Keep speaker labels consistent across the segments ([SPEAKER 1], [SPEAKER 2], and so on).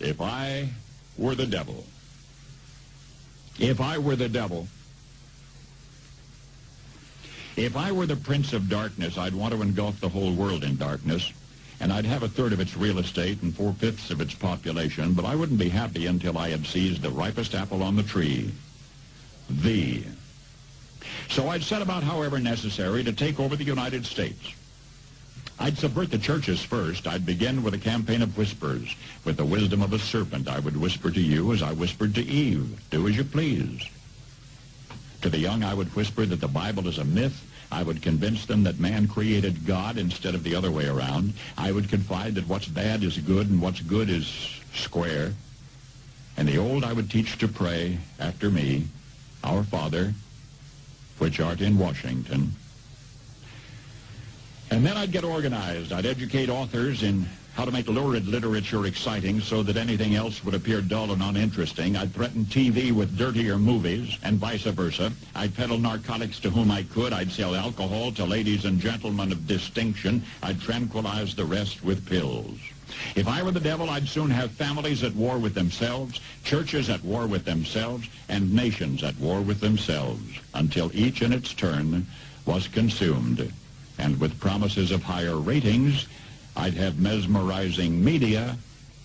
[SPEAKER 1] If I were the devil. If I were the devil. If I were the prince of darkness, I'd want to engulf the whole world in darkness, and I'd have a third of its real estate and 4/5 of its population, but I wouldn't be happy until I had seized the ripest apple on the tree. Thee. So I'd set about, however necessary, to take over the United States. I'd subvert the churches first. I'd begin with a campaign of whispers. With the wisdom of a serpent, I would whisper to you as I whispered to Eve, do as you please. To the young, I would whisper that the Bible is a myth. I would convince them that man created God instead of the other way around. I would confide that what's bad is good and what's good is square. And the old I would teach to pray after me, Our Father, which art in Washington. And then I'd get organized. I'd educate authors in how to make lurid literature exciting so that anything else would appear dull and uninteresting. I'd threaten TV with dirtier movies and vice versa. I'd peddle narcotics to whom I could. I'd sell alcohol to ladies and gentlemen of distinction. I'd tranquilize the rest with pills. If I were the devil, I'd soon have families at war with themselves, churches at war with themselves, and nations at war with themselves, until each in its turn was consumed. And with promises of higher ratings, I'd have mesmerizing media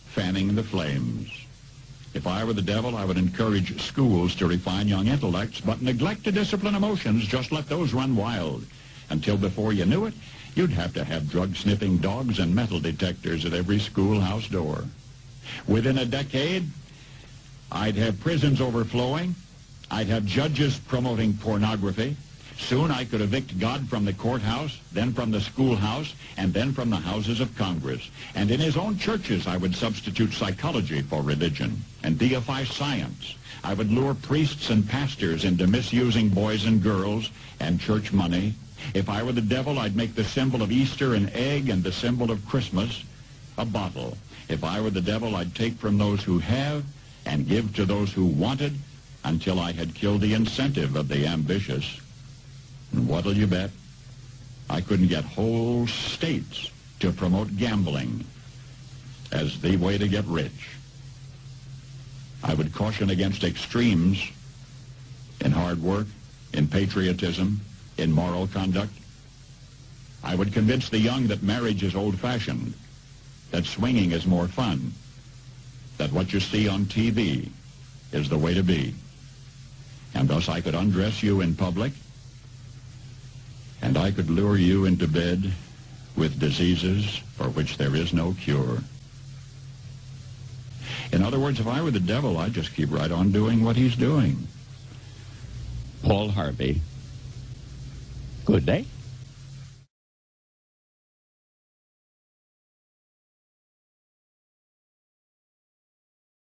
[SPEAKER 1] fanning the flames. If I were the devil, I would encourage schools to refine young intellects, but neglect to discipline emotions. Just let those run wild. Until before you knew it, you'd have to have drug-sniffing dogs and metal detectors at every schoolhouse door. Within a decade, I'd have prisons overflowing. I'd have judges promoting pornography. Soon I could evict God from the courthouse, then from the schoolhouse, and then from the houses of Congress. And in his own churches, I would substitute psychology for religion and deify science. I would lure priests and pastors into misusing boys and girls and church money. If I were the devil, I'd make the symbol of Easter an egg and the symbol of Christmas a bottle. If I were the devil, I'd take from those who have and give to those who wanted until I had killed the incentive of the ambitious. And what'll you bet? I couldn't get whole states to promote gambling as the way to get rich. I would caution against extremes in hard work, in patriotism, in moral conduct. I would convince the young that marriage is old-fashioned, that swinging is more fun, that what you see on TV is the way to be. And thus I could undress you in public, and I could lure you into bed with diseases for which there is no cure. In other words, if I were the devil, I'd just keep right on doing what he's doing. Paul Harvey. Good day.